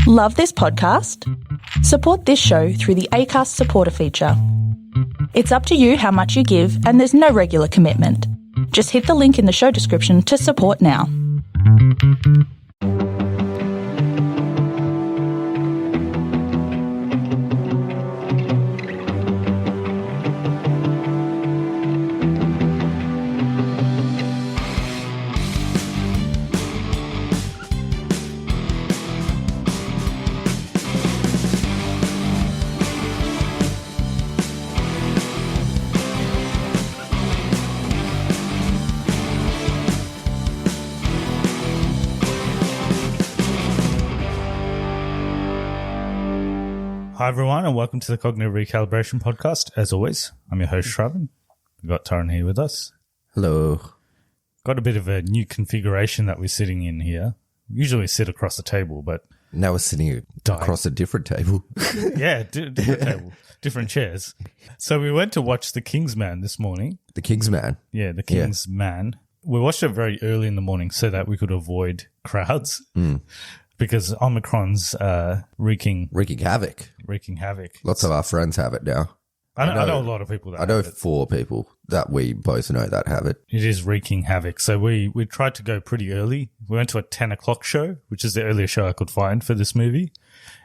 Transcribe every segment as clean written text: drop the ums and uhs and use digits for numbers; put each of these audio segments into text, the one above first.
Love this podcast? Support this show through the Acast supporter feature. It's up to you how much you give, and there's no regular commitment. Just hit the link in the show description to support now. Hi everyone, and welcome to the Cognitive Recalibration podcast. As always, I'm your host, Shravan. We've got Taran here with us. Hello. Got a bit of a new configuration that we're sitting in here. We usually sit across the table, but... Now we're sitting across a different table. Yeah, different table, different chairs. So we went to watch The Kingsman this morning. The Kingsman? Yeah, The Kingsman. We watched it very early in the morning so that we could avoid crowds. Because Omicron's wreaking havoc. Lots of our friends have it now. I know a lot of people that have it. I know 4 people that we both know that have it. It is wreaking havoc. So we tried to go pretty early. We went to a 10 o'clock show, which is the earliest show I could find for this movie.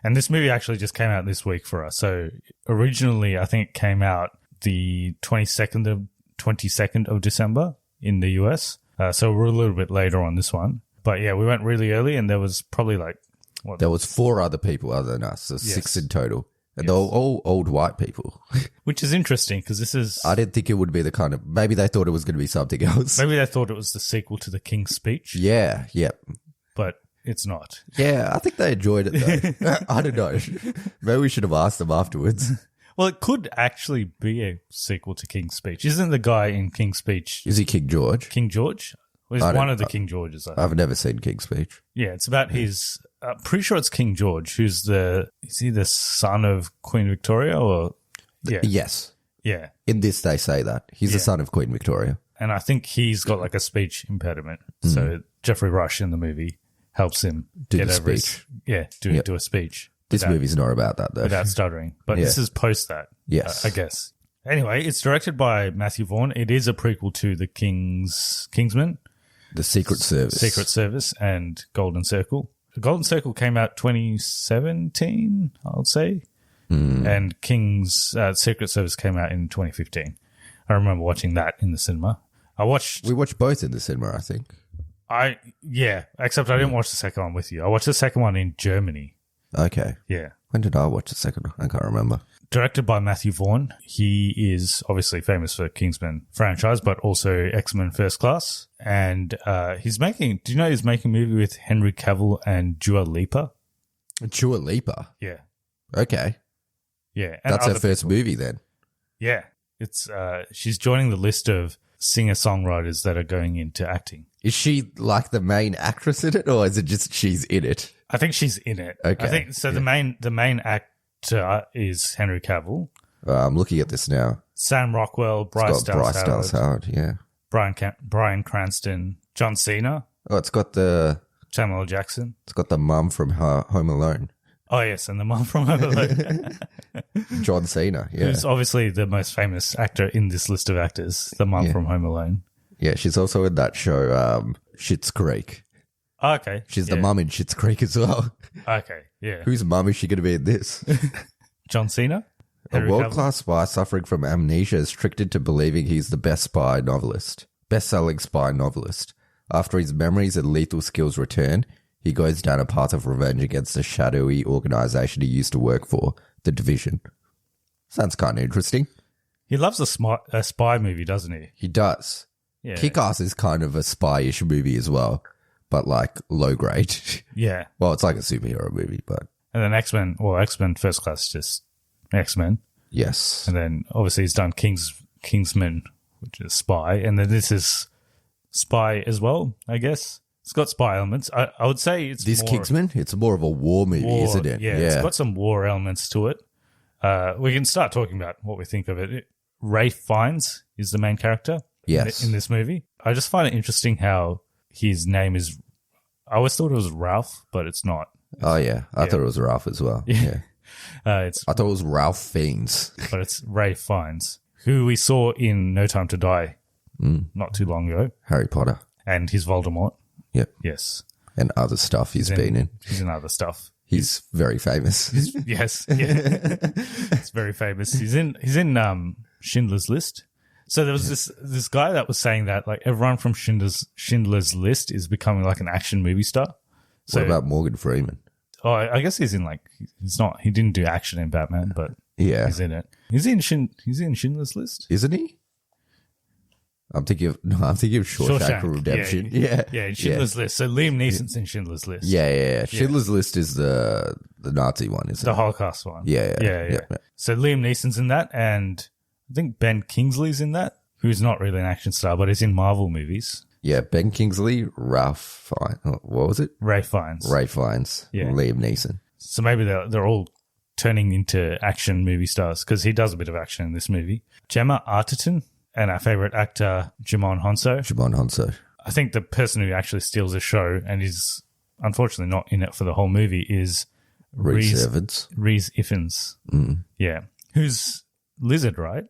And this movie actually just came out this week for us. So originally, I think it came out the 22nd of December in the US. So we're a little bit later on this one. But yeah, we went really early, and there was probably There was 4 other people other than us, so 6 in total. And they're all old white people. Which is interesting, because this is... I didn't think it would be the kind of... Maybe they thought it was going to be something else. Maybe they thought it was the sequel to The King's Speech. Yeah. But it's not. Yeah, I think they enjoyed it, though. I don't know. Maybe we should have asked them afterwards. Well, it could actually be a sequel to King's Speech. Isn't the guy in King's Speech... Is he King George? King George? Well, he's one of the King Georges, I think. I've never seen King's Speech. Yeah, it's about his... I'm pretty sure it's King George, who's is he the son of Queen Victoria or? Yeah. Yes. Yeah. In this, they say that. He's the son of Queen Victoria. And I think he's got like a speech impediment. So Jeffrey Rush in the movie helps him Do get the over speech. do a speech. This movie's not about that, though. Without stuttering. But this is post that. Yes. I guess. Anyway, it's directed by Matthew Vaughn. It is a prequel to the Kingsmen. The Secret Service. And Golden Circle. The Golden Circle came out 2017, I would say. And King's Secret Service came out in 2015. I remember watching that in the cinema. We watched both in the cinema, I think. Except I didn't watch the second one with you. I watched the second one in Germany. Okay. Yeah. When did I watch the second one? I can't remember. Directed by Matthew Vaughn. He is obviously famous for Kingsman franchise, but also X-Men First Class. And he's making a movie with Henry Cavill and Dua Lipa? Dua Lipa? Yeah. Okay. Yeah. And that's her first movie then? Yeah. It's she's joining the list of singer-songwriters that are going into acting. Is she like the main actress in it, or is it just she's in it? I think she's in it. Okay. I think so. Yeah. The main actor is Henry Cavill. I'm looking at this now. Sam Rockwell, Bryce Dallas Howard, yeah. Bryan Cranston, John Cena. Oh, it's got the Samuel L. Jackson. It's got the mum from Home Alone. Oh yes, and the mum from Home Alone. John Cena, yeah. Who's obviously the most famous actor in this list of actors. The mum from Home Alone. Yeah, she's also in that show, Schitt's Creek. Oh, okay. She's the mum in Schitt's Creek as well. Okay, yeah. Whose mum is she going to be in this? John Cena? A world-class spy suffering from amnesia is tricked into believing he's the best-selling spy novelist. After his memories and lethal skills return, he goes down a path of revenge against the shadowy organization he used to work for, the Division. Sounds kind of interesting. He loves a spy movie, doesn't he? He does. Yeah. Kick-Ass is kind of a spy-ish movie as well, but like low grade. Yeah. Well, it's like a superhero movie, but... And then X-Men First Class, just X-Men. Yes. And then obviously he's done Kingsmen, which is spy, and then this is spy as well, I guess. It's got spy elements. I would say it's this Kingsman. It's more of a war movie, isn't it? Yeah, it's got some war elements to it. We can start talking about what we think of it. Ralph Fiennes is the main character. Yes. In this movie, I just find it interesting how his name is. I always thought it was Ralph, but it's not. Oh, yeah. I thought it was Ralph as well. Yeah. I thought it was Ralph Fiennes. But it's Ray Fiennes, who we saw in No Time to Die not too long ago. Harry Potter. And he's Voldemort. Yep. Yes. And other stuff he's been in. He's in other stuff. He's very famous. Yes. Yeah. It's very famous. He's in Schindler's List. So there was this guy that was saying that like everyone from Schindler's List is becoming like an action movie star. So, what about Morgan Freeman? Oh, I guess he's in like he didn't do action in Batman, but he's in it. He's in Schindler's List, isn't he? I'm thinking of Shawshank Redemption. Yeah, Schindler's List. So Liam Neeson's in Schindler's List. Yeah. Schindler's List is the Nazi one, isn't it? The Holocaust one. Yeah. So Liam Neeson's in that, and I think Ben Kingsley's in that, who's not really an action star, but he's in Marvel movies. Yeah, Ben Kingsley, Ralph Fiennes. What was it? Ray Fiennes. Yeah. Liam Neeson. So maybe they're all turning into action movie stars because he does a bit of action in this movie. Gemma Arterton and our favorite actor, Jimon Honso. I think the person who actually steals the show and is unfortunately not in it for the whole movie is Rhys Ifans. Yeah. Who's Lizard, right?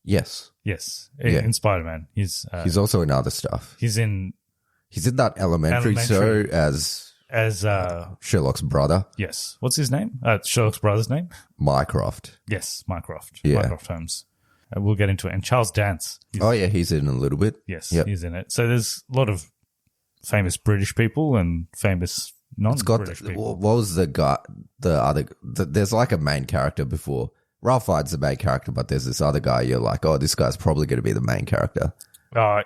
Yes. In Spider-Man. He's also in other stuff. He's in that elementary show as Sherlock's brother. Yes. What's his name? Sherlock's brother's name? Mycroft. Yes, Mycroft. Yeah. Mycroft Holmes. We'll get into it. And Charles Dance. He's in a little bit. Yes, he's in it. So there's a lot of famous British people and famous non-British people. What was the guy? There's like a main character before. Ralph Fiennes the main character, but there's this other guy. You're like, oh, this guy's probably going to be the main character.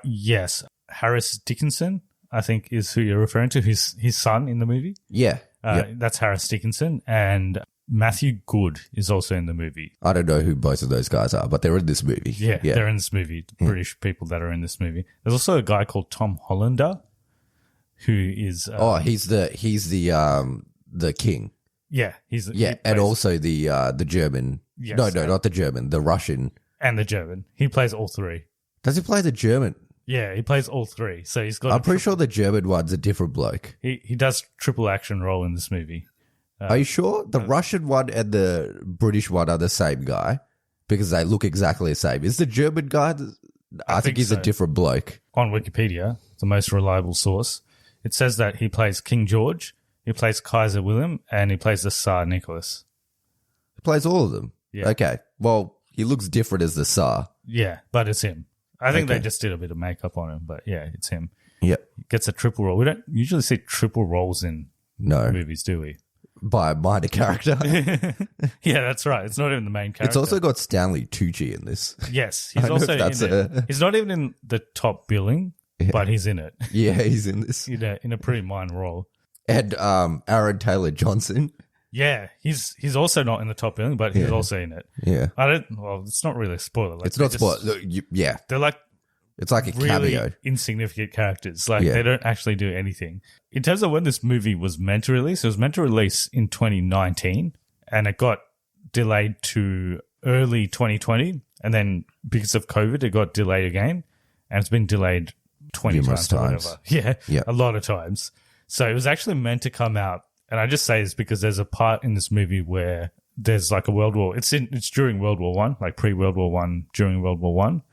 Yes, Harris Dickinson, I think, is who you're referring to. His son in the movie. Yeah, that's Harris Dickinson, and Matthew Good is also in the movie. I don't know who both of those guys are, but they're in this movie. Yeah. They're in this movie. British people that are in this movie. There's also a guy called Tom Hollander, who is he's the king. Yeah, and also the German. Yes, no, not the German, the Russian. And the German. He plays all three. Does he play the German? Yeah, he plays all three. So he's got. I'm pretty sure the German one's a different bloke. He does triple action role in this movie. Are you sure? The Russian one and the British one are the same guy because they look exactly the same. Is the German guy? I think he's a different bloke. On Wikipedia, the most reliable source, it says that he plays King George, he plays Kaiser Wilhelm, and he plays the Tsar Nicholas. He plays all of them. Yeah. Okay. Well, he looks different as the Tsar. Yeah, but it's him. I think they just did a bit of makeup on him, but yeah, it's him. Yep. He gets a triple role. We don't usually see triple roles in movies, do we? By a minor character. Yeah, that's right. It's not even the main character. It's also got Stanley Tucci in this. Yes, he's also in it. He's not even in the top billing, but he's in it. Yeah, he's in this. in a pretty minor role. And Aaron Taylor Johnson. Yeah, he's also not in the top billing, but he's also in it. Yeah. Well, it's not really a spoiler. It's not spoiler. Yeah. They're like, it's like a really cameo. Insignificant characters. Like they don't actually do anything. In terms of when this movie was meant to release, it was meant to release in 2019 and it got delayed to early 2020. And then because of COVID, it got delayed again. And it's been delayed 20 times or whatever. Yeah, a lot of times. So it was actually meant to come out. And I just say this because there's a part in this movie where there's like a World War. It's during World War One, like pre-World War One, during World War One.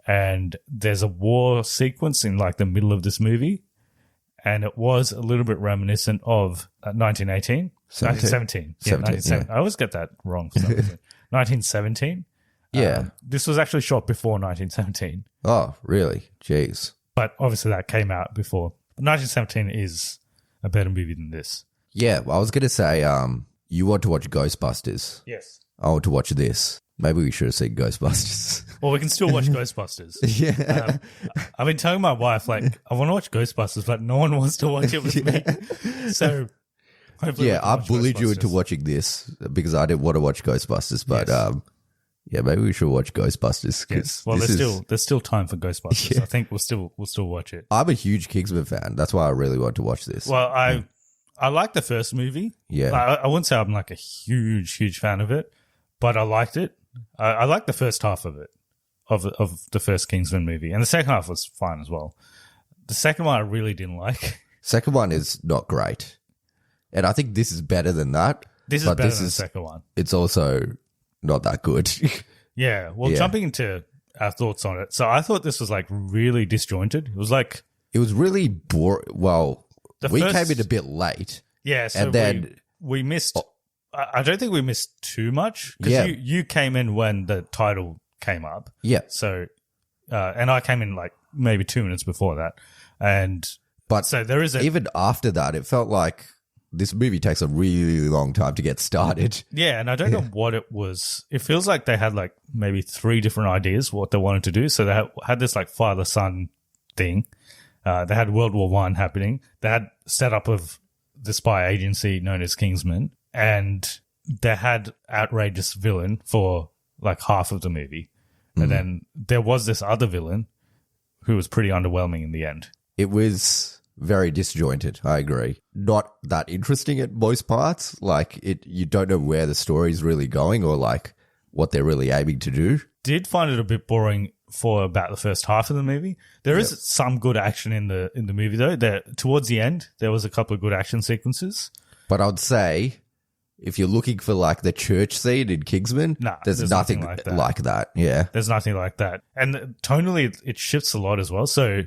And there's a war sequence in like the middle of this movie. And it was a little bit reminiscent of 1918. 1917. Yeah, 1917. I always get that wrong for some reason. 1917. Yeah. This was actually shot before 1917. Oh, really? Jeez. But obviously that came out before. 1917 is a better movie than this. Yeah, well, I was going to say, you want to watch Ghostbusters. Yes. I want to watch this. Maybe we should have seen Ghostbusters. Well, we can still watch Ghostbusters. Yeah. I've been telling my wife, like, I want to watch Ghostbusters, but no one wants to watch it with me. So, hopefully I bullied you into watching this because I didn't want to watch Ghostbusters, but yeah, maybe we should watch Ghostbusters. Yes. Well, there's still time for Ghostbusters. Yeah. I think we'll still watch it. I'm a huge Kingsman fan. That's why I really want to watch this. Well, I like the first movie. Yeah. I wouldn't say I'm like a huge fan of it, but I liked it. I liked the first half of it, of the first Kingsman movie. And the second half was fine as well. The second one I really didn't like. Second one is not great. And I think this is better than that. This is better than the second one. It's also not that good. Yeah. Well, jumping into our thoughts on it. So I thought this was like really disjointed. It was like... It was really boring. Well, we came in a bit late. Yeah. So and then we missed... I don't think we missed too much because you came in when the title came up. Yeah. So, and I came in like maybe 2 minutes before that. But so there is even after that, it felt like this movie takes a really long time to get started. Yeah, and I don't know what it was. It feels like they had like maybe 3 different ideas what they wanted to do. So they had this like father-son thing. They had World War I happening. They had setup of the spy agency known as Kingsmen. And they had outrageous villain for like half of the movie. And then there was this other villain who was pretty underwhelming in the end. It was very disjointed, I agree. Not that interesting at most parts. Like, you don't know where the story's really going or like what they're really aiming to do. Did find it a bit boring for about the first half of the movie. There is some good action in the movie though. Towards the end, there was a couple of good action sequences. But I'd say if you're looking for like the church scene in Kingsman, there's nothing like that. Yeah. There's nothing like that. And tonally, it shifts a lot as well. So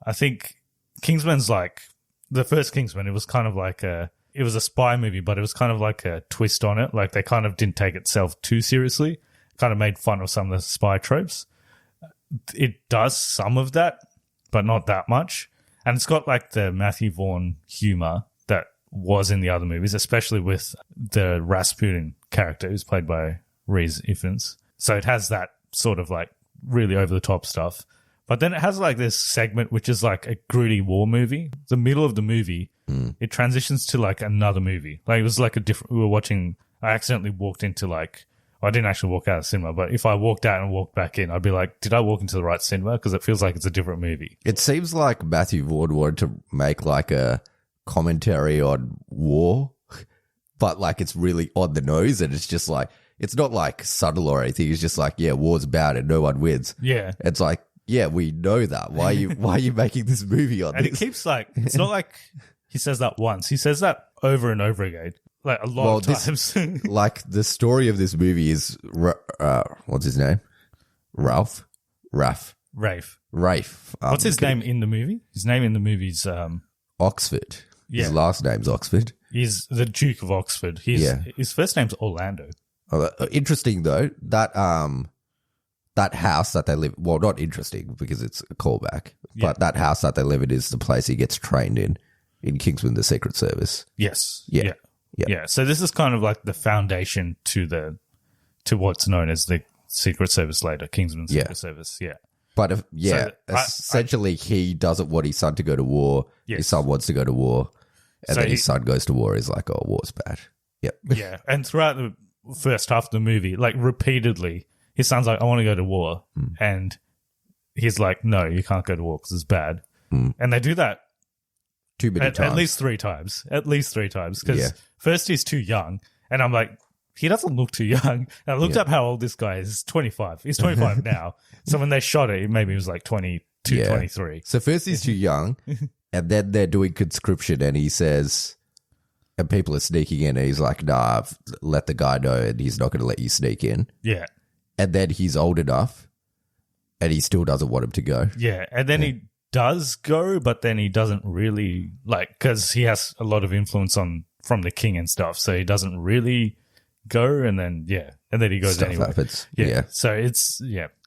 I think Kingsman's like the first Kingsman, it was kind of like it was a spy movie, but it was kind of like a twist on it. Like they kind of didn't take itself too seriously, kind of made fun of some of the spy tropes. It does some of that, but not that much. And it's got like the Matthew Vaughn humor that was in the other movies, especially with the Rasputin character who's played by Rhys Ifans. So it has that sort of like really over the top stuff. But then it has like this segment which is like a gritty war movie. The middle of the movie, it transitions to like another movie. Like it was like I accidentally walked into like, I didn't actually walk out of the cinema, but if I walked out and walked back in, I'd be like, did I walk into the right cinema? Because it feels like it's a different movie. It seems like Matthew Vaughn wanted to make like a commentary on war, but like it's really on the nose and it's just like, it's not like subtle or anything. It's just like, yeah, war's bad and no one wins. Yeah. It's like, yeah, we know that. Why are you making this movie on and this? And it keeps like, it's not like he says that once. He says that over and over again, like a lot of times. Like the story of this movie is, what's his name? Rafe. What's his name in the movie? His name in the movie's Oxford. Yeah. His last name's Oxford. He's the Duke of Oxford. His first name's Orlando. Interesting though, that house that they live, well, not interesting because it's a callback, but that house that they live in is the place he gets trained in Kingsman, the Secret Service. Yes. Yeah. So this is kind of like the foundation to what's known as the Secret Service later, Kingsman Secret Service. Yeah. But essentially he doesn't want his son to go to war. Yes. His son wants to go to war. And then his son goes to war. He's like, oh, war's bad. Yep. Yeah. And throughout the first half of the movie, like repeatedly, his son's like, I want to go to war. And he's like, no, you can't go to war because it's bad. And they do that too many times. At least 3 times. Because first he's too young. And I'm like, he doesn't look too young. And I looked up how old this guy is. He's 25. He's 25 now. So when they shot it, maybe he was like 22, 23. So first he's too young. And then they're doing conscription and he says, and people are sneaking in and he's like, nah, let the guy know and he's not going to let you sneak in. Yeah. And then he's old enough and he still doesn't want him to go. Yeah. And then he does go, but then he doesn't really because he has a lot of influence from the king and stuff. So he doesn't really go and then, and then he goes Stuff anyway. Happens. Yeah. So it's,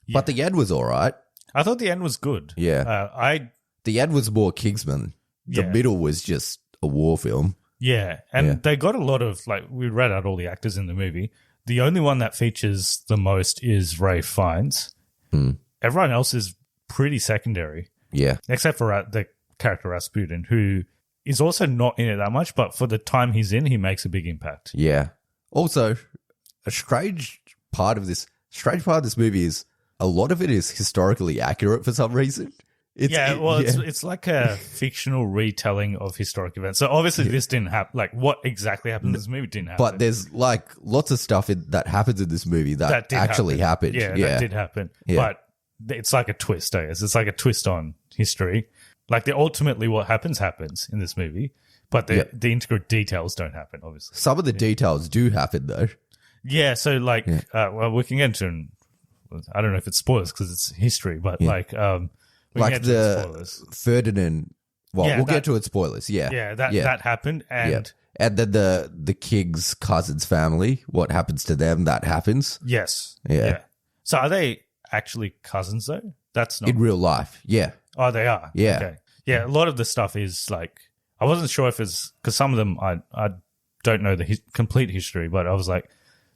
But the end was all right. I thought the end was good. Yeah. The end was more Kingsman. The middle was just a war film. Yeah. And they got a lot of, we read out all the actors in the movie. The only one that features the most is Ralph Fiennes. Everyone else is pretty secondary. Yeah. Except for the character Rasputin, who is also not in it that much, but for the time he's in, he makes a big impact. Yeah. Also, a strange part of this movie is a lot of it is historically accurate for some reason. It's like a fictional retelling of historic events. So obviously this didn't happen. Like what exactly happened in this movie didn't happen. But there's like lots of stuff that happens in this movie that actually happened. Yeah, that did happen. Yeah. But it's like a twist, I guess. It's like a twist on history. Like ultimately what happens in this movie. But the intricate details don't happen, obviously. Some of the details do happen, though. Yeah, so like, well, we can get into, I don't know if it's spoilers because it's history, but like, we can Like get to the spoilers. Ferdinand. Well, Yeah, we'll get to it. Spoilers. Yeah, that happened, and and then the King's cousin's family. What happens to them? That happens. yes, Yeah. So are they actually cousins though? That's not In real life. Yeah. Oh, they are. Yeah. Okay. Yeah, a lot of the stuff is like, I wasn't sure if it's because some of them I don't know the complete history, but I was like,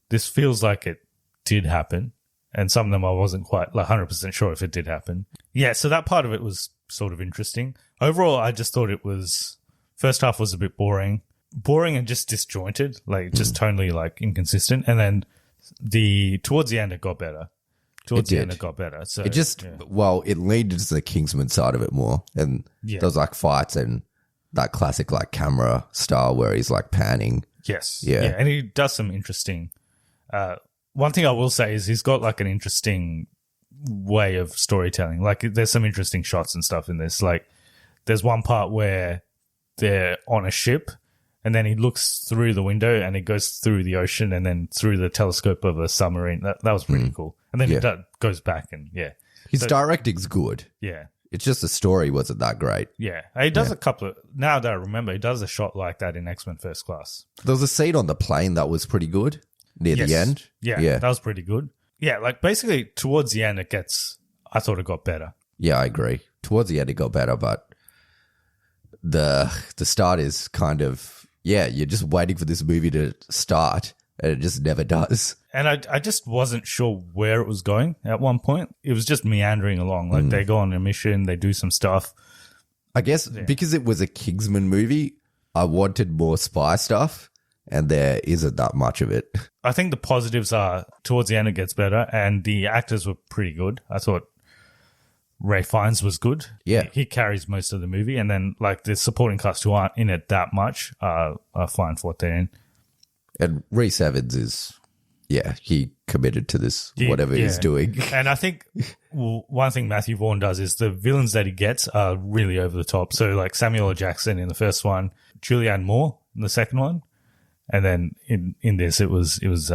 this feels like it did happen, and some of them I wasn't quite like 100% sure if it did happen. Yeah, so that part of it was sort of interesting. Overall, I just thought it was first half was a bit boring and just disjointed, like just tonally like inconsistent, and then towards the end it got better. Towards the end it got better. So it just it leaned into the Kingsman side of it more, and there was like fights and that classic like camera style where he's like panning. Yes. Yeah. And he does some interesting. One thing I will say is he's got like an interesting way of storytelling. Like there's some interesting shots and stuff in this. Like there's one part where they're on a ship and then he looks through the window and it goes through the ocean and then through the telescope of a submarine. That was pretty cool. And then it goes back and His directing's good. Yeah. It's just the story wasn't that great. Yeah. He does a couple of, now that I remember, he does a shot like that in X-Men First Class. There was a scene on the plane that was pretty good near the end. Yeah, that was pretty good. Yeah, like basically towards the end I thought it got better. Yeah, I agree. Towards the end it got better, but the start is kind of, you're just waiting for this movie to start and it just never does. And I just wasn't sure where it was going at one point. It was just meandering along. Like they go on a mission, they do some stuff. I guess because it was a Kingsman movie, I wanted more spy stuff, and there isn't that much of it. I think the positives are towards the end it gets better, and the actors were pretty good. I thought Ray Fiennes was good. Yeah. He carries most of the movie, and then like the supporting cast who aren't in it that much are fine for what they're in. And Rhys Evans is, he committed to this, whatever he's doing. And I think one thing Matthew Vaughn does is the villains that he gets are really over the top. So like Samuel L. Jackson in the first one, Julianne Moore in the second one, and then in this it was Rhys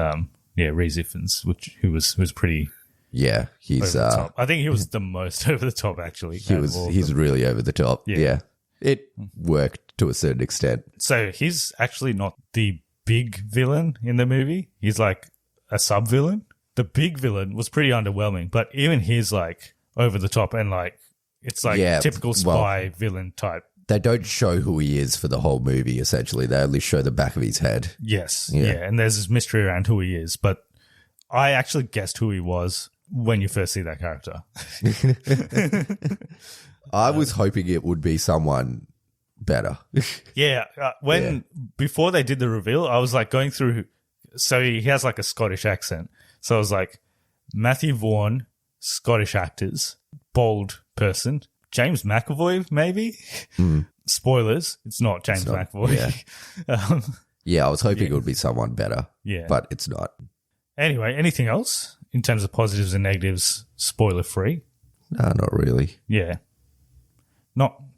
Ifans, who was pretty he's over the top. I think he was the most over the top actually. He's really over the top. Yeah. It worked to a certain extent. So he's actually not the big villain in the movie. He's like a sub villain. The big villain was pretty underwhelming, but even he's like over the top and like it's like typical spy villain type. They don't show who he is for the whole movie, essentially. They only show the back of his head. Yes. Yeah. And there's this mystery around who he is, but I actually guessed who he was when you first see that character. I was hoping it would be someone better. Before they did the reveal, I was like going through, so he has like a Scottish accent. So I was like, Matthew Vaughn, Scottish actors, bold person, James McAvoy, maybe? Spoilers, it's not James McAvoy. I was hoping it would be someone better. Yeah. But it's not. Anyway, anything else in terms of positives and negatives, spoiler free? No, not really. Yeah.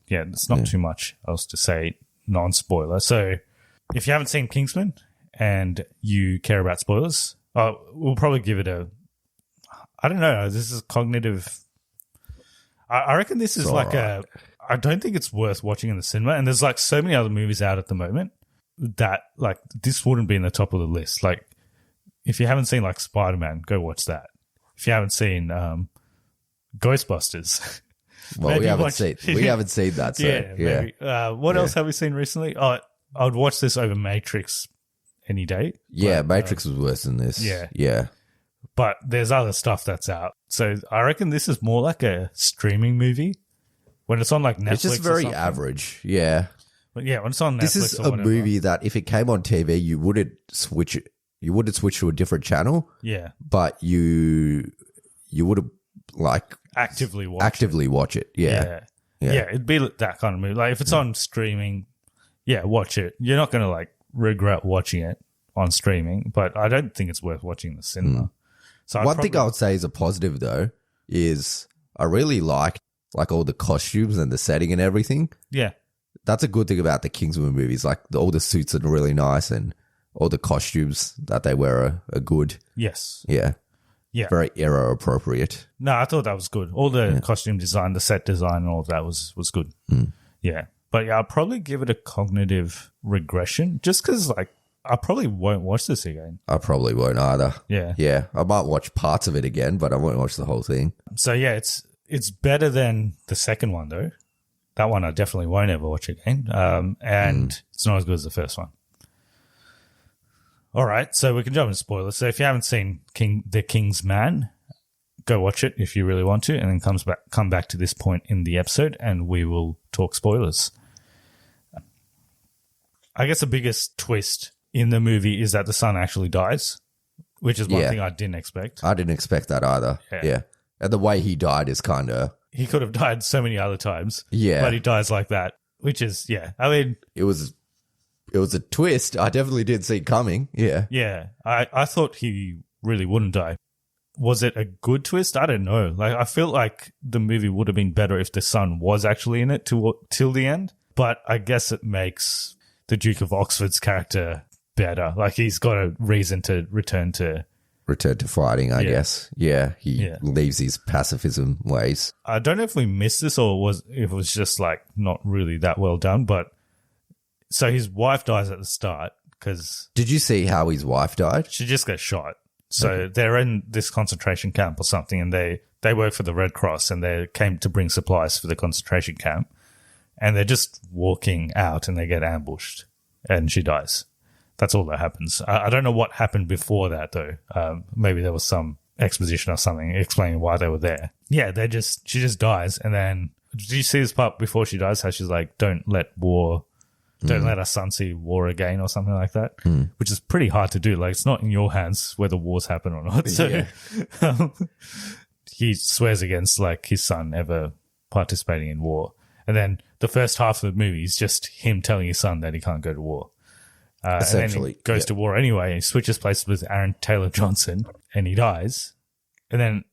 There's not too much else to say non-spoiler. So if you haven't seen Kingsman and you care about spoilers, we'll probably give it I don't know, this is cognitive. I reckon this is I don't think it's worth watching in the cinema. And there's like so many other movies out at the moment that like this wouldn't be in the top of the list. Like if you haven't seen like Spider-Man, go watch that. If you haven't seen Ghostbusters. Well, we haven't seen that. So, maybe. What else have we seen recently? I would watch this over Matrix any day. Yeah, Matrix was worse than this. Yeah. But there's other stuff that's out. So I reckon this is more like a streaming movie. When it's on like Netflix, it's just very average. Yeah. But yeah, when it's on Netflix, this is a movie that if it came on TV, you wouldn't switch it. You wouldn't switch to a different channel. Yeah. But you would have like actively watch it. Yeah. It'd be that kind of movie. Like if it's on streaming, watch it. You're not going to like regret watching it on streaming, but I don't think it's worth watching in the cinema. So one thing I would say is a positive though is I really liked like all the costumes and the setting and everything. Yeah. That's a good thing about the Kingsman movies. Like all the suits are really nice and all the costumes that they wear are good. Yes. Yeah. Yeah. Very era appropriate. No, I thought that was good. All the costume design, the set design, and all of that was good. Yeah. But yeah, I'll probably give it a cognitive regression just because, like, I probably won't watch this again. I probably won't either. Yeah. Yeah. I might watch parts of it again, but I won't watch the whole thing. So yeah, it's better than the second one, though. That one I definitely won't ever watch again. And it's not as good as the first one. All right, so we can jump into spoilers. So if you haven't seen The Kingsman, go watch it if you really want to, and then come back to this point in the episode, and we will talk spoilers. I guess the biggest twist in the movie is that the son actually dies, which is one thing I didn't expect. I didn't expect that either. Yeah. And the way he died is kind of... He could have died so many other times. Yeah. But he dies like that, which is, I mean... It was a twist I definitely didn't see coming. Yeah. Yeah. I thought he really wouldn't die. Was it a good twist? I don't know. Like, I feel like the movie would have been better if the son was actually in it till the end. But I guess it makes the Duke of Oxford's character better. Like, he's got a reason to return to fighting, I guess. Yeah. He leaves his pacifism ways. I don't know if we missed this or if it was just, like, not really that well done, but so his wife dies at the start because... Did you see how his wife died? She just got shot. So they're in this concentration camp or something, and they work for the Red Cross, and they came to bring supplies for the concentration camp, and they're just walking out, and they get ambushed, and she dies. That's all that happens. I don't know what happened before that, though. Maybe there was some exposition or something explaining why they were there. Yeah, she just dies, and then... Did you see this part before she dies, how she's like, don't let our son see war again or something like that, which is pretty hard to do. Like, it's not in your hands whether wars happen or not. So he swears against, like, his son ever participating in war. And then the first half of the movie is just him telling his son that he can't go to war. Essentially. And then he goes to war anyway, and he switches places with Aaron Taylor Johnson, and he dies. And then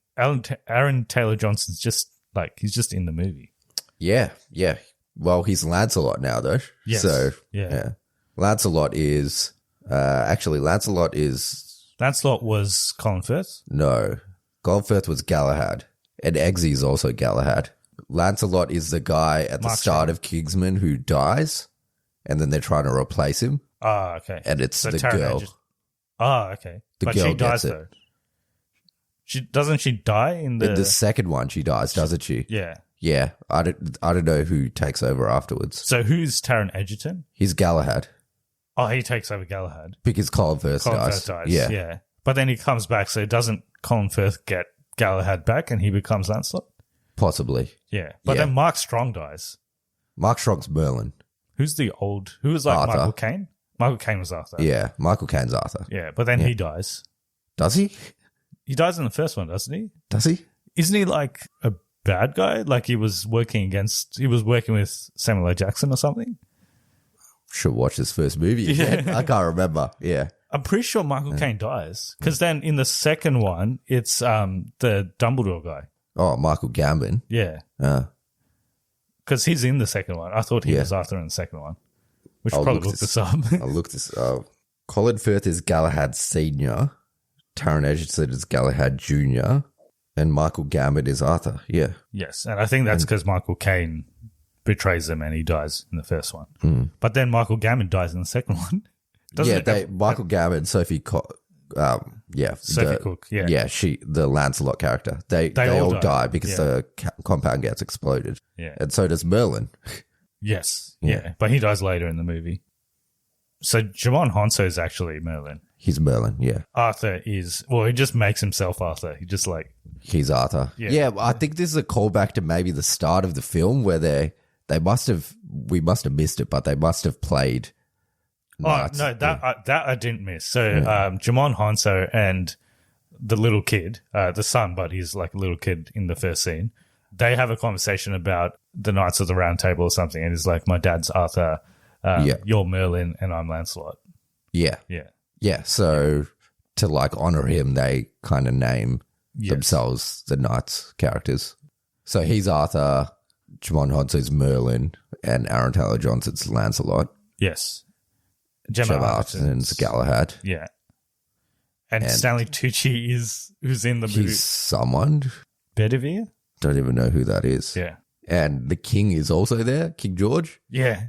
Aaron Taylor Johnson's just, like, he's just in the movie. Yeah. Well, he's Lancelot now, though. Yes. So, yeah. Lancelot is... Lancelot was Colin Firth? No. Colin Firth was Galahad. And Eggsy is also Galahad. Lancelot is the guy at the start of Kingsman who dies, and then they're trying to replace him. Ah, okay. And it's the girl. Okay. But she dies, though. Doesn't she die in the second one? She dies, doesn't she? Yeah. Yeah, I don't know who takes over afterwards. So who's Taron Egerton? He's Galahad. Oh, he takes over Galahad. Because Colin Firth dies. Yeah. But then he comes back, so doesn't Colin Firth get Galahad back and he becomes Lancelot? Possibly. Yeah. But then Mark Strong dies. Mark Strong's Merlin. Who was like Arthur. Michael Caine? Michael Caine was Arthur. Yeah, Michael Caine's Arthur. Yeah, but then he dies. Does he? He dies in the first one, doesn't he? Does he? Isn't he like a bad guy? Like he was working with Samuel L. Jackson or something? Should watch this first movie again. I can't remember. Yeah. I'm pretty sure Michael Caine dies. Because then in the second one, it's the Dumbledore guy. Oh, Michael Gambon. Yeah. Because he's in the second one. I thought he was Arthur in the second one. We should probably look this up. I'll look this up. Colin Firth is Galahad Sr., Taron Egerton is Galahad Jr., and Michael Gambon is Arthur. Yeah. Yes, and I think that's because Michael Caine betrays him and he dies in the first one. But then Michael Gambon dies in the second one. Michael Gambon, Sophie Cook. Sophie Cook. Yeah. Yeah, the Lancelot character. They all die because the compound gets exploded. Yeah. And so does Merlin. Yes. Yeah. But he dies later in the movie. So Jimon Honso is actually Merlin. He's Merlin, yeah. Arthur is... Well, he just makes himself Arthur. He just like... He's Arthur. Yeah, I think this is a callback to maybe the start of the film where we must have missed it, but they must have played... Knights. Oh, no, that I didn't miss. So Jimon Honso and the little kid, the son, but he's like a little kid in the first scene, they have a conversation about the Knights of the Round Table or something, and it's like, my dad's Arthur, you're Merlin, and I'm Lancelot. Yeah. Yeah. Yeah, so to like honor him, they kind of name themselves the Knights characters. So he's Arthur, Jimon Honso's Merlin, and Aaron Taylor Johnson's Lancelot. Yes. Gemma Arterton's Galahad. Yeah. And Stanley Tucci who's in the movie. He's someone. Bedivere? Don't even know who that is. Yeah. And the king is also there, King George. Yeah.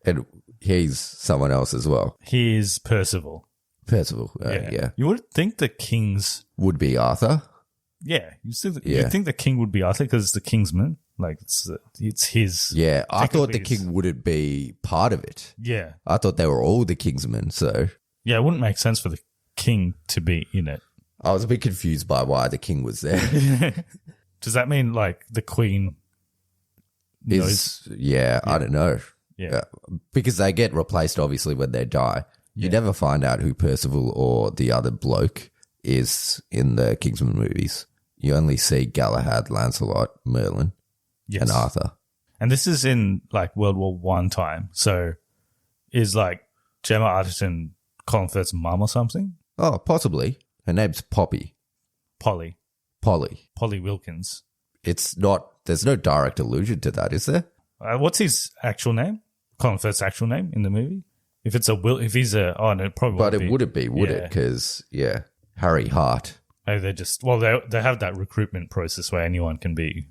And he's someone else as well. He is Percival. Percival, yeah. You would think the kings... Would be Arthur. Yeah. You'd think the king would be Arthur because it's the Kingsmen. Like, it's his... Yeah, I thought the king wouldn't be part of it. Yeah. I thought they were all the Kingsmen, so... Yeah, it wouldn't make sense for the king to be in it. I was a bit confused by why the king was there. Does that mean, like, the queen knows? Yeah, I don't know. Yeah. Because they get replaced, obviously, when they die. You never find out who Percival or the other bloke is in the Kingsman movies. You only see Galahad, Lancelot, Merlin, and Arthur. And this is in, like, World War I time. So is, like, Gemma Arterton Colin Firth's mum or something? Oh, possibly. Her name's Polly. Wilkins. It's not, there's no direct allusion to that, is there? What's his actual name? Colin Firth's actual name in the movie? If it's no, it probably But won't it wouldn't be, would it? Because, Harry Hart. Oh, they have that recruitment process where anyone can be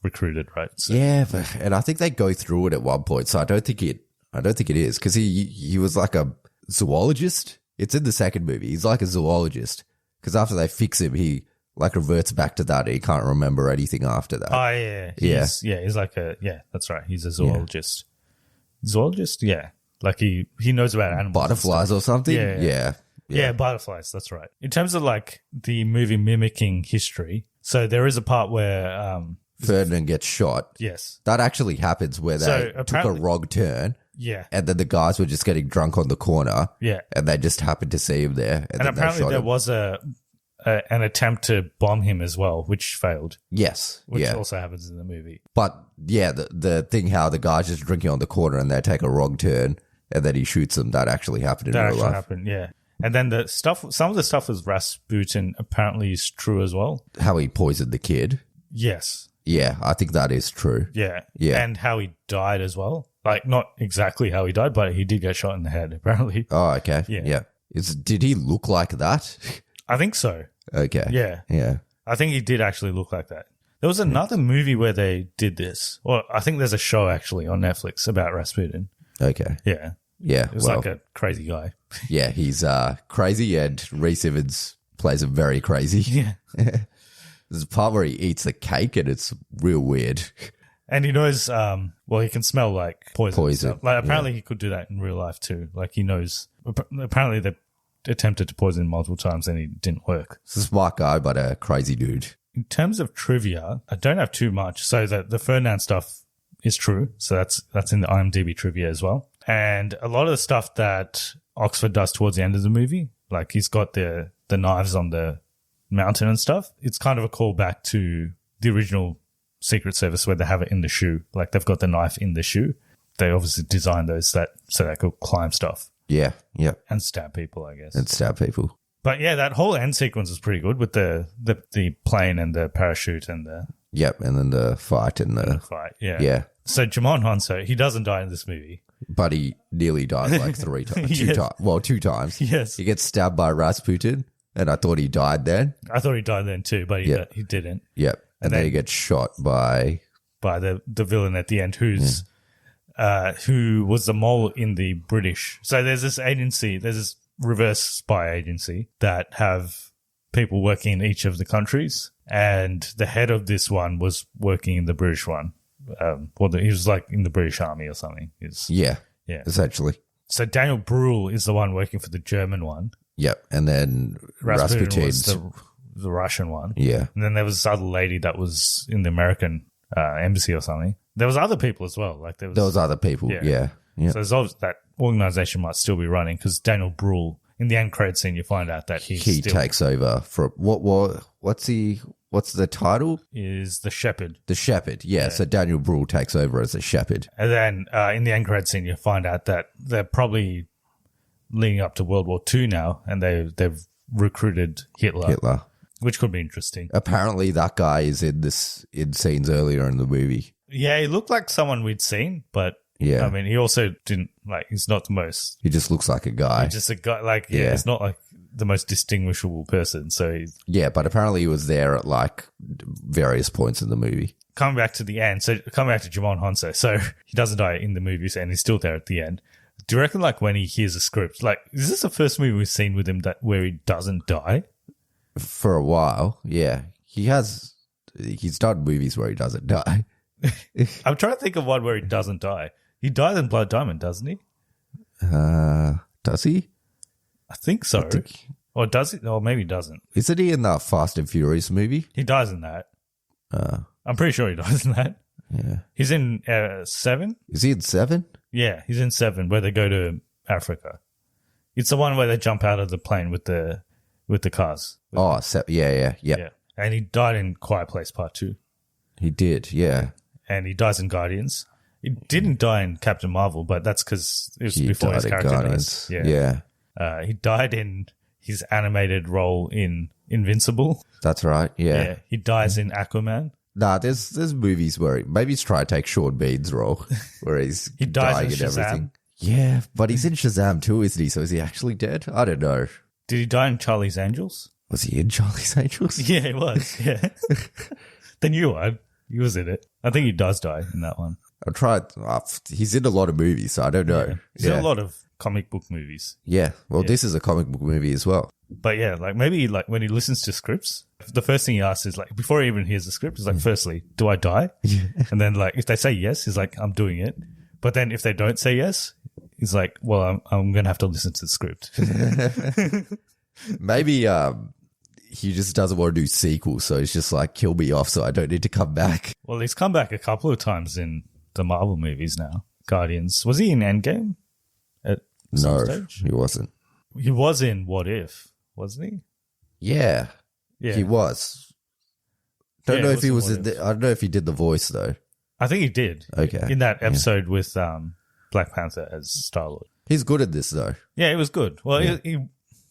recruited, right? So. Yeah, and I think they go through it at one point, so I don't think it is, because he was like a zoologist. It's in the second movie. He's like a zoologist, because after they fix him, he like reverts back to that. He can't remember anything after that. Oh, yeah. He's like that's right. He's a zoologist. Zoologist? Yeah. Like he knows about animals. Butterflies or something? Yeah, butterflies. That's right. In terms of like the movie mimicking history, so there is a part where Ferdinand gets shot. Yes. That actually happens where they took a wrong turn. Yeah. And then the guys were just getting drunk on the corner. Yeah. And they just happened to see him there. And apparently there was an attempt to bomb him as well, which failed. Yes. Which also happens in the movie. But yeah, the thing how the guy's just drinking on the corner and they take a wrong turn and then he shoots them, that actually happened in real life. That actually happened, yeah. And then some of the stuff with Rasputin apparently is true as well. How he poisoned the kid. Yes. Yeah, I think that is true. Yeah. Yeah. And how he died as well. Like, not exactly how he died, but he did get shot in the head, apparently. Oh, okay. Yeah. Did he look like that? I think so. Okay. Yeah. Yeah. I think he did actually look like that. There was another movie where they did this. Or I think there's a show actually on Netflix about Rasputin. Okay. Yeah. Yeah. It was like a crazy guy. Yeah, he's crazy, and Rhys Ifans plays him very crazy. Yeah. There's a part where he eats the cake and it's real weird. And he knows, he can smell like poison. Like apparently he could do that in real life too. Like he knows, apparently they attempted to poison him multiple times and it didn't work. It's a smart guy, but a crazy dude. In terms of trivia, I don't have too much. So the Ferdinand stuff is true. So that's in the IMDb trivia as well. And a lot of the stuff that Oxford does towards the end of the movie, like he's got the knives on the mountain and stuff. It's kind of a callback to the original Secret Service where they have it in the shoe. Like they've got the knife in the shoe. They obviously designed those so they could climb stuff. Yeah, yeah. And stab people, I guess. And stab people. But yeah, that whole end sequence is pretty good with the plane and the parachute and the... Yep, and then the fight and the fight, yeah. Yeah. So Jimon Honso, he doesn't die in this movie. But he nearly died like 3 times. Yes. 2 times. Yes. He gets stabbed by Rasputin, and I thought he died then. I thought he died then too, but he didn't. Yep. And then he gets shot by the villain at the end, who was the mole in the British. So there's this agency, there's this reverse spy agency that have people working in each of the countries, and the head of this one was working in the British one. He was like in the British Army or something. Yeah, essentially. So Daniel Bruhl is the one working for the German one. Yep, and then Rasputin's the Russian one. Yeah. And then there was this other lady that was in the American embassy or something. There was other people as well. Like there was other people. Yeah. So there's obviously that organization might still be running because Daniel Bruhl, in the end credit scene, you find out that he takes over from what's the title? Is the Shepherd. The Shepherd, yeah. So Daniel Bruhl takes over as the Shepherd. And then in the end credit scene, you find out that they're probably leading up to World War II now, and they've recruited Hitler. Which could be interesting. Apparently that guy is in scenes earlier in the movie. Yeah, he looked like someone we'd seen, but Yeah. I mean, he also didn't, he's not the most. He just looks like a guy. He's just a guy, Yeah. it's not like the most distinguishable person. So he's Yeah, but apparently he was there at various points in the movie. coming back to the end. So coming back to Jimon Honso. So he doesn't die in the movies and he's still there at the end. Do you reckon when he hears a script, is this the first movie we've seen with him where he doesn't die? For a while, yeah. He's done movies where he doesn't die. I'm trying to think of one where he doesn't die. He dies in Blood Diamond, doesn't he? Does he? I think so. Or does he? Or maybe he doesn't. Isn't he in that Fast and Furious movie? He dies in that. I'm pretty sure he dies in that. Yeah. He's in 7? Is he in 7? Yeah, he's in 7 where they go to Africa. It's the one where they jump out of the plane with the cars. Yeah. And he died in Quiet Place Part 2. He did, yeah. And he dies in Guardians. He didn't die in Captain Marvel, but that's because it was before his character dies. Yeah. He died in his animated role in Invincible. That's right, yeah. He dies in Aquaman. Nah, there's movies where maybe he's trying to take Sean Bean's role, where he dies dying in and Shazam. everything. Yeah, but he's in Shazam too, isn't he? So is he actually dead? I don't know. Did he die in Charlie's Angels? Was he in Charlie's Angels? Yeah, he was. Yeah. Then you are. He was in it. I think he does die in that one. I tried. He's in a lot of movies, so I don't know. Yeah. He's in a lot of comic book movies. Yeah. Well, this is a comic book movie as well. But yeah, maybe when he listens to scripts, the first thing he asks is before he even hears the script, is firstly, do I die? Yeah. And then if they say yes, he's like, I'm doing it. But then if they don't say yes, he's like, well, I'm going to have to listen to the script. Maybe he just doesn't want to do sequels, so he's just kill me off so I don't need to come back. Well, he's come back a couple of times in the Marvel movies now. Guardians. Was he in Endgame? No, stage? he wasn't. He was in What If, wasn't he? Yeah. He was. Don't know if he was in I don't know if he did the voice though. I think he did. Okay. In that episode with Black Panther as Star-Lord. He's good at this though. Yeah, it was good. Well, he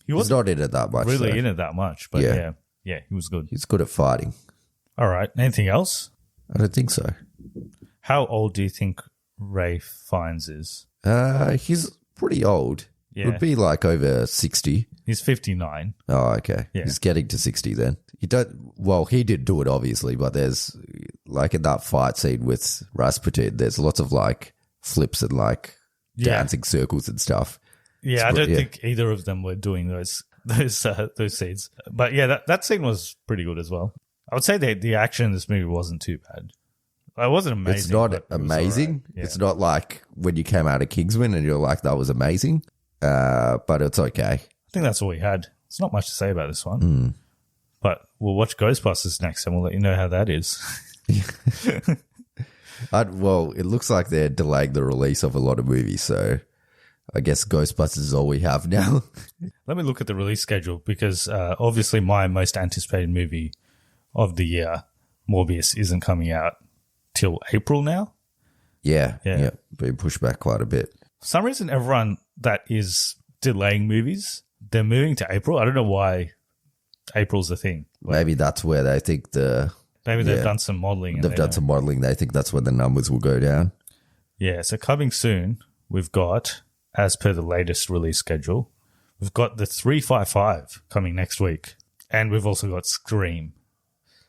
He's not in it that much. Really in it that much, but yeah, he was good. He's good at fighting. All right. Anything else? I don't think so. How old do you think Ray Fiennes is? He's pretty old. Yeah. Would be over 60. He's 59. Oh, okay. Yeah. He's getting to 60 then. He did do it obviously, but there's in that fight scene with Rasputin, there's lots of flips and dancing circles and stuff. Yeah, I don't think either of them were doing those scenes. But yeah, that scene was pretty good as well. I would say the action in this movie wasn't too bad. It wasn't amazing. It's not amazing. Right. Yeah. It's not like when you came out of Kingsmen and you're like, that was amazing. But it's okay. I think that's all we had. There's not much to say about this one. But we'll watch Ghostbusters next and we'll let you know how that is. Well, it looks like they're delaying the release of a lot of movies, so I guess Ghostbusters is all we have now. Let me look at the release schedule because obviously my most anticipated movie of the year, Morbius, isn't coming out till April now. Yeah. Been pushed back quite a bit. For some reason, everyone that is delaying movies, they're moving to April. I don't know why April's the thing. Maybe that's where they think Maybe they've done some modeling. They've done some modeling. They think that's when the numbers will go down. Yeah, so coming soon, we've got, as per the latest release schedule, we've got the 355 coming next week. And we've also got Scream.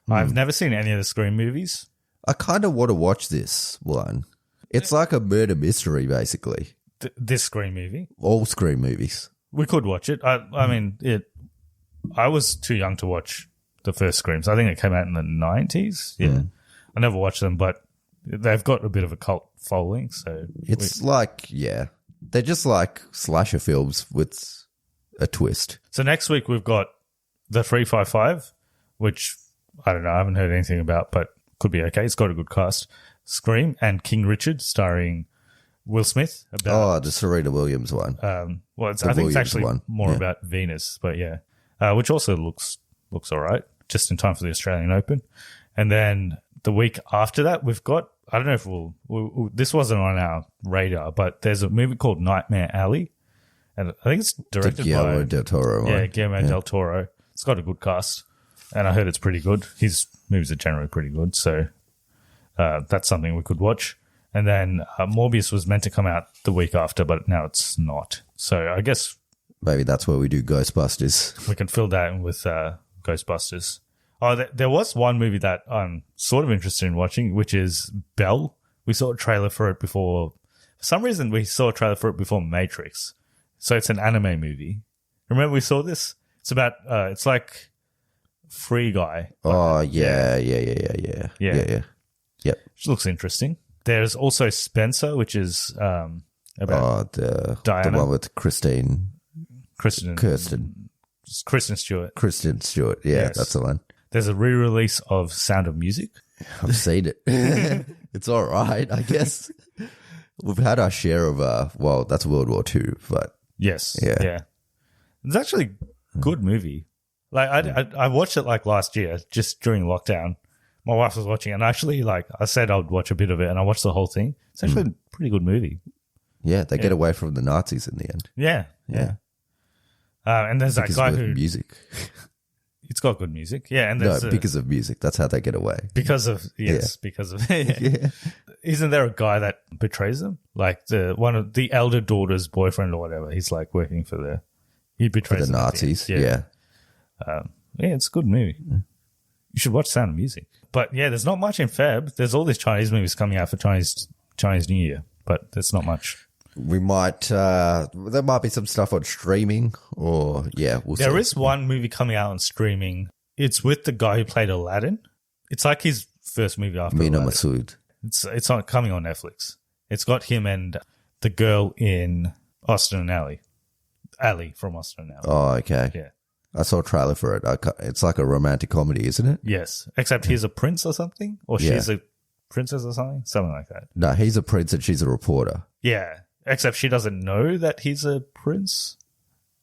I've never seen any of the Scream movies. I kind of want to watch this one. It's like a murder mystery, basically. This Scream movie? All Scream movies. We could watch it. I mean, I was too young to watch the first Screams. I think it came out in the 90s. Yeah. I never watched them, but they've got a bit of a cult following. So it's they're just like slasher films with a twist. So next week we've got the 355, which I don't know, I haven't heard anything about, but could be okay. It's got a good cast. Scream and King Richard starring Will Smith. The Serena Williams one. I think it's actually more about Venus, but yeah. Which also looks all right, just in time for the Australian Open. And then the week after that, we've got, I don't know if this wasn't on our radar, but there's a movie called Nightmare Alley. And I think it's directed by Guillermo del Toro. Yeah, Guillermo del Toro. It's got a good cast. And I heard it's pretty good. His movies are generally pretty good. So that's something we could watch. And then Morbius was meant to come out the week after, but now it's not. So I guess Maybe that's where we do Ghostbusters. we can fill that in with Ghostbusters. Oh, there was one movie that I'm sort of interested in watching, which is Belle. We saw a trailer for it before. For some reason, we saw a trailer for it before Matrix. So it's an anime movie. Remember we saw this? It's about, it's like Free Guy. Oh, yeah. Yeah. Yep. Which looks interesting. There's also Spencer, which is about Diana. The one with Kristen Stewart. Kristen Stewart. Yeah, Yes. that's the one. There's a re-release of Sound of Music. I've seen it. It's all right, I guess. We've had our share of, well, that's World War II, but Yes. Yeah. It's actually a good movie. Like I watched it like last year, just during lockdown. My wife was watching it, and actually, like I said, I would watch a bit of it, and I watched the whole thing. It's actually a pretty good movie. yeah, they get away from the Nazis in the end. Yeah. And there's that Because guy of who music. it's got good music. Yeah, and No, there's because of music. That's how they get away. because of Yeah. Isn't there a guy that betrays them? Like one of the elder daughter's boyfriend or whatever. He's like working for he For betrays the them at Nazis. end. Yeah. Yeah, it's a good movie. You should watch Sound of Music. But yeah, there's not much in Feb. There's all these Chinese movies coming out for Chinese New Year, but there's not much. We might, there might be some stuff on streaming or, we'll see. There is one movie coming out on streaming. It's with the guy who played Aladdin. It's like his first movie after Mina Aladdin. Masood. It's not coming on Netflix. It's got him and the girl in Austin and Ally. Ally from Austin and Ally. Oh, okay. Yeah. I saw a trailer for it. It's like a romantic comedy, isn't it? Yes. Except he's a prince or something? Or she's a princess or something? Something like that. No, he's a prince and she's a reporter. Yeah. Except she doesn't know that he's a prince?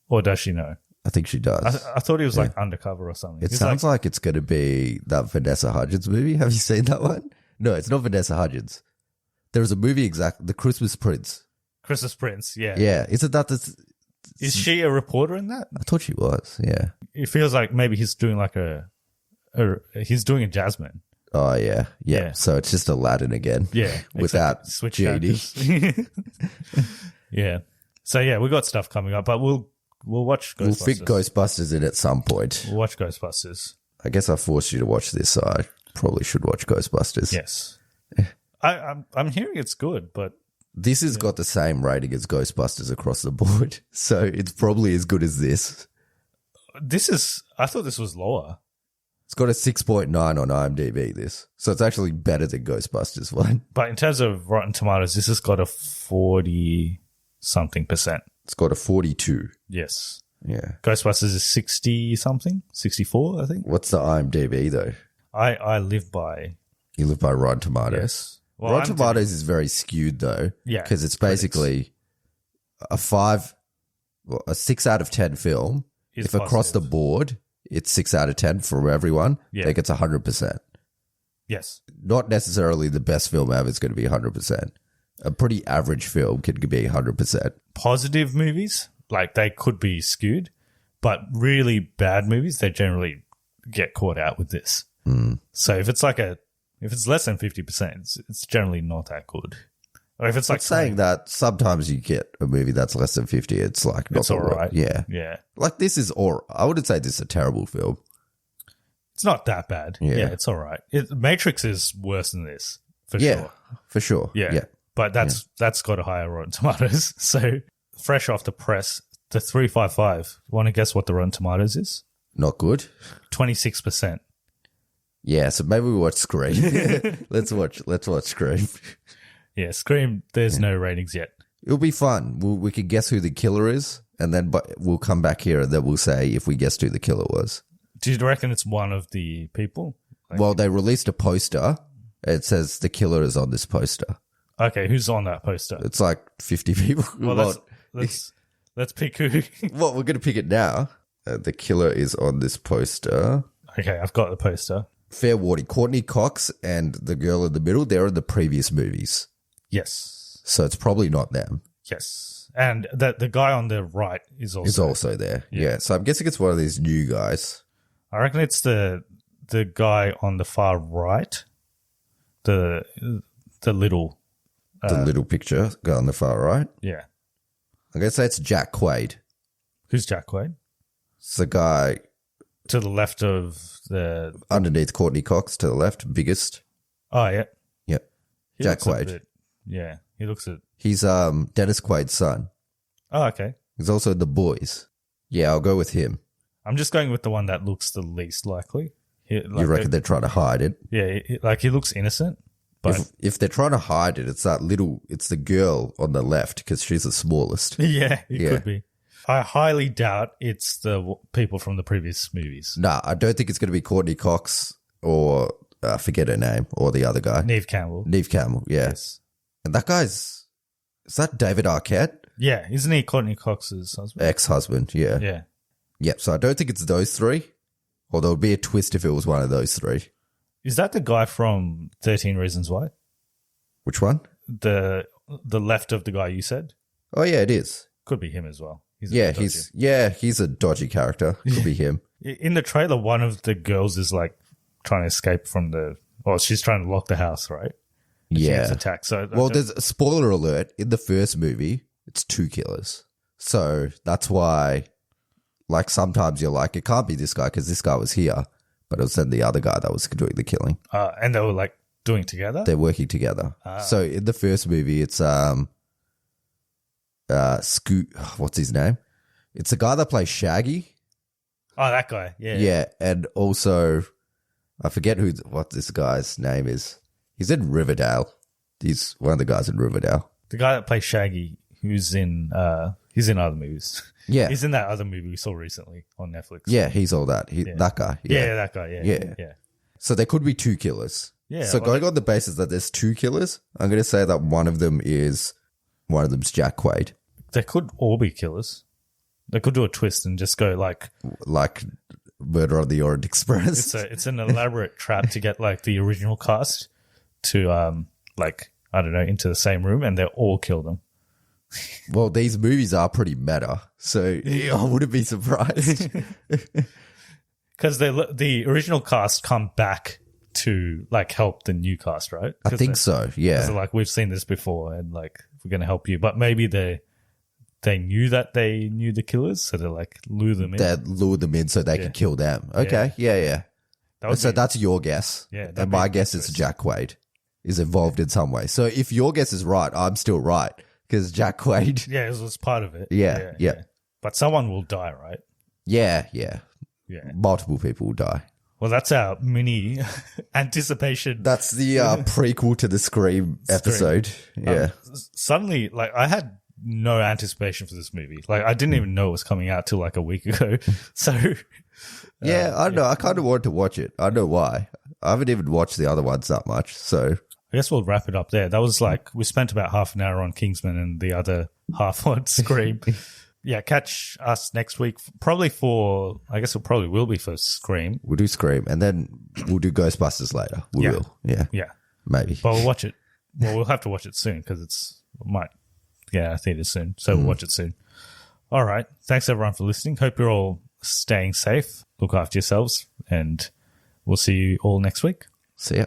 Or does she know? I think she does. I thought he was like undercover or something. It He's sounds like it's going to be that Vanessa Hudgens movie. Have you seen that one? No, it's not Vanessa Hudgens. There was a movie The Christmas Prince. Christmas Prince, yeah. Yeah, isn't that Is she a reporter in that? I thought she was, yeah. It feels like maybe he's doing like he's doing a Jasmine. Oh, yeah. So it's just Aladdin again. Yeah. Without switch Genie. characters. Yeah. So yeah, we got stuff coming up, but we'll watch Ghostbusters. We'll fit Ghostbusters in at some point. We'll watch Ghostbusters. I guess I forced you to watch this, so I probably should watch Ghostbusters. Yes. I'm hearing it's good, but This has got the same rating as Ghostbusters across the board, so it's probably as good as this. I thought this was lower. It's got a 6.9 on IMDb, this. So it's actually better than Ghostbusters one. But in terms of Rotten Tomatoes, this has got a 40-something%. It's got a 42. Yes. Yeah. Ghostbusters is 60-something, 64, I think. What's the IMDb, though? I live by... You live by Rotten Tomatoes. Yes. Well, Rotten Tomatoes is very skewed, though. Yeah. Because it's basically a 6 out of 10 film. If across the board, it's 6 out of 10 for everyone, it gets 100%. Yes. Not necessarily the best film ever is going to be 100%. A pretty average film can be 100%. Positive movies, like they could be skewed, but really bad movies, they generally get caught out with this. So if it's less than 50%, it's generally not that good. Or if it's like saying that sometimes you get a movie that's less than 50, it's like not it's all right. Yeah. Yeah. Like this is I wouldn't say this is a terrible film. It's not that bad. Yeah. It's all right. Matrix is worse than this, for Yeah, sure. for sure. Yeah. But that's got a higher Rotten Tomatoes. So fresh off the press, the 355. Want to guess what the Rotten Tomatoes is? Not good. 26%. Yeah, so maybe we watch Scream. Let's watch Scream. Yeah, Scream, there's no ratings yet. It'll be fun. We can guess who the killer is, and then we'll come back here and then we'll say if we guessed who the killer was. Do you reckon it's one of the people? Well, they released a poster. It says the killer is on this poster. Okay, who's on that poster? It's like 50 people. Well, let's pick who. Well, we're going to pick it now. The killer is on this poster. Okay, I've got the poster. Fair warning. Courtney Cox and the girl in the middle, they're in the previous movies. Yes. So it's probably not them. Yes. And the guy on the right is also there. Yeah. So I'm guessing it's one of these new guys. I reckon it's the guy on the far right. The little The little picture guy on the far right. Yeah. I'm going to say it's Jack Quaid. Who's Jack Quaid? It's the guy To the left of the... underneath Courtney Cox to the left, biggest. Oh, yeah. Yep. He Jack looks a Quaid. bit- yeah. He looks at... He's Dennis Quaid's son. Oh, okay. He's also in The Boys. Yeah, I'll go with him. I'm just going with the one that looks the least likely. You reckon they're trying to hide it? Yeah, he looks innocent, but... If they're trying to hide it, it's the girl on the left because she's the smallest. yeah, it could be. I highly doubt it's the people from the previous movies. Nah, I don't think it's going to be Courtney Cox or I forget her name or the other guy. Neve Campbell. Neve Campbell, yeah. Yes. And that guy's... Is that David Arquette? Yeah, isn't he Courtney Cox's husband? Ex-husband, yeah. Yeah. Yep, so I don't think it's those three. Or there would be a twist if it was one of those three. Is that the guy from 13 Reasons Why? Which one? The left of the guy you said? Oh, yeah, it is. Could be him as well. He's a Yeah, bit dodgy. he's a dodgy character. Could be him. In the trailer, one of the girls is like trying to escape from she's trying to lock the house, right? And she gets Yeah. attacked. So Well, there's a spoiler alert. In the first movie, it's 2 killers. So that's why, like, sometimes you're like, it can't be this guy because this guy was here. But it was then the other guy that was doing the killing. and they were like doing together? They're working together. So in the first movie, it's Scoot. What's his name? It's the guy that plays Shaggy. Oh, that guy. Yeah. Yeah, and also I forget what this guy's name is. He's in Riverdale. He's one of the guys in Riverdale. The guy that plays Shaggy, he's in other movies. Yeah. He's in that other movie we saw recently on Netflix. Yeah, he's all that. That guy. Yeah. Yeah, that guy. Yeah. So there could be 2 killers. Yeah, So well, going on the basis that there's 2 killers, I'm going to say that one of them's Jack Quaid. They could all be killers. They could do a twist and just go like Murder on the Orient Express. it's an elaborate trap to get like the original cast to I don't know, into the same room, and they all kill them. Well, these movies are pretty meta, so I wouldn't be surprised. Because the original cast come back to like help the new cast, right? I think so, yeah. So like we've seen this before, and like we're going to help you, but maybe they knew that they knew the killers, so they like lure them in. They lure them in so they can kill them. Okay, yeah. So that's your guess. Yeah, And my guess is Jack Quaid is involved in some way. So if your guess is right, I'm still right because Jack Quaid. Yeah, it was part of it. Yeah. But someone will die, right? Yeah. Yeah. Multiple people will die. Well, that's our mini anticipation. That's the prequel to the Scream episode. Yeah. Suddenly, like, I had no anticipation for this movie. Like, I didn't even know it was coming out till like a week ago. So, I don't know. I kind of wanted to watch it. I know why. I haven't even watched the other ones that much. So I guess we'll wrap it up there. That was like, we spent about half an hour on Kingsman and the other half on Scream. Yeah, catch us next week. Probably I guess it probably will be for Scream. we'll do Scream and then we'll do Ghostbusters later. We will. Yeah. Yeah. Maybe. But we'll watch it. Well, we'll have to watch it soon because it might get out of theaters soon. So we'll watch it soon. All right. Thanks everyone for listening. Hope you're all staying safe. Look after yourselves and we'll see you all next week. See ya.